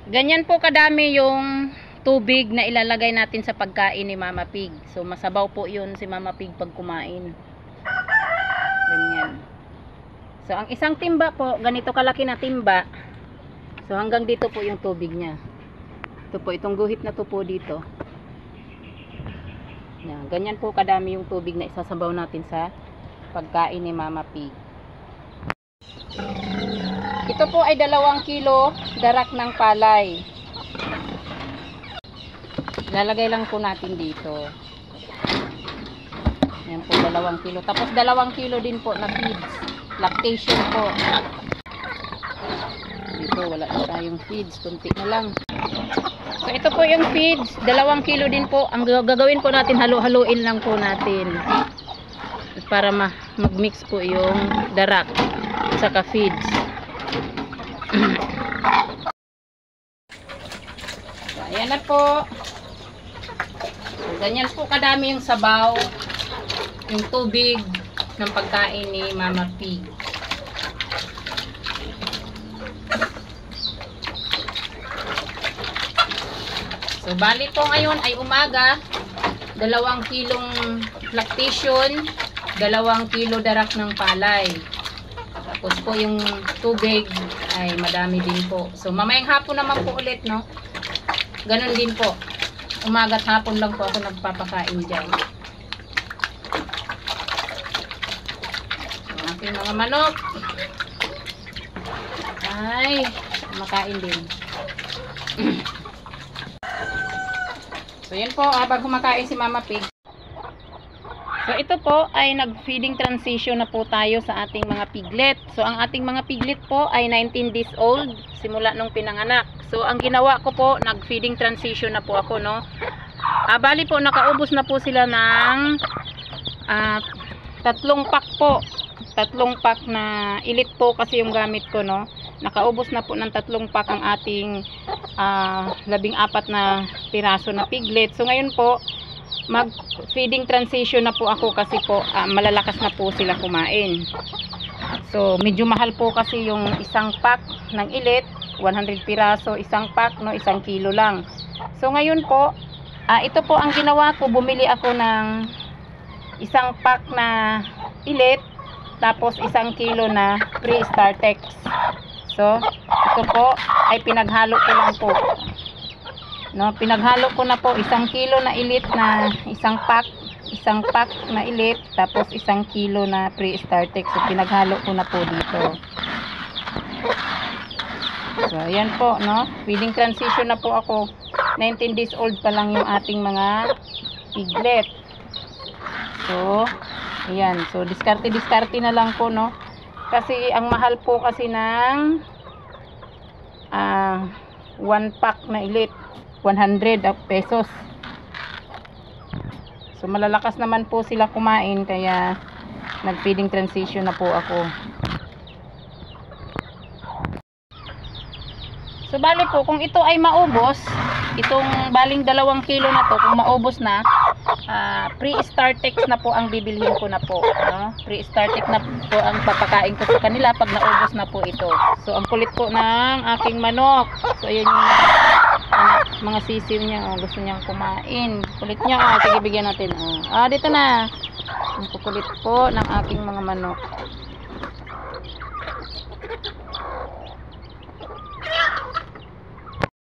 Ganyan po kadami yung tubig na ilalagay natin sa pagkain ni Mama Pig. So masabaw po yun si Mama Pig pag kumain. Ganyan. So ang isang timba po, ganito kalaki na timba. So hanggang dito po yung tubig niya. Ito po, itong guhit na to po dito. Yan, ganyan po kadami yung tubig na isasabaw natin sa pagkain ni Mama Pig. Ito po ay 2 kilo darak ng palay. Lalagay lang po natin dito. Yan po, 2 kilo. Tapos 2 kilo din po na feeds. Lactation po. Dito, wala na tayong feeds. Kunti na lang. So, ito po yung feeds. 2 kilo din po. Ang gagawin po natin, halo-haluin lang po natin. Para mag-mix po yung darak saka feeds. So, ayan na po. So, ganyan po kadami yung sabaw, yung tubig ng pagkain ni Mama Pig. So, bali po ngayon ay umaga, 2 kilong lactation, 2 kilo darak ng palay. Tapos po yung tubig ay madami din po. So, mamayang hapon naman po ulit, no? Ganun din po. Umaga at hapon lang po ako nagpapakain dyan. Ang aking mga manok ay makain din. So, yan po, habang kumakain si Mama Pig. So, ito po ay nag-feeding transition na po tayo sa ating mga piglet. So, ang ating mga piglet po ay 19 days old simula nung pinanganak. So, ang ginawa ko po, nag-feeding transition na po ako, no? Bali po, nakaubos na po sila ng 3 pack po. 3 pack na ilit po kasi yung gamit ko, no? Nakaubos na po ng 3 pack ang ating 14 na piraso na piglet. So, ngayon po, mag-feeding transition na po ako kasi po malalakas na po sila kumain. So, medyo mahal po kasi yung isang pack ng ilit, 100 piraso, isang pack, no, 1 kilo lang. So, ngayon po, ito po ang ginawa ko, bumili ako ng isang pack na ilit, tapos 1 kilo na pre-Startex. So, ito po ay pinaghalo ko lang po. No, pinaghalo ko na po 1 kilo na ilit na isang pack na ilit, tapos 1 kilo na pre-Startex. So, pinaghalo ko na po dito. So, ayan po, no? Feeding transition na po ako. 19 days old pa lang yung ating mga piglet. So, ayan. So, diskarte na lang po, no? Kasi, ang mahal po kasi ng 1 pack na ilit. 100 pesos. So, malalakas naman po sila kumain, kaya nag-feeding transition na po ako. So, bali po, kung ito ay maubos, itong baling 2 kilo na to, kung maubos na, pre-Startex na po ang bibilhin ko na po, no? Pre-Startex na po ang papakain ko sa kanila pag naubos na po ito. So, ang kulit po ng aking manok. So, ayun yung mga sisiw niya, gusto niyang kumain. Kulit niya, sige, bigyan natin. Dito na. Ang kukulit po ng aking mga manok.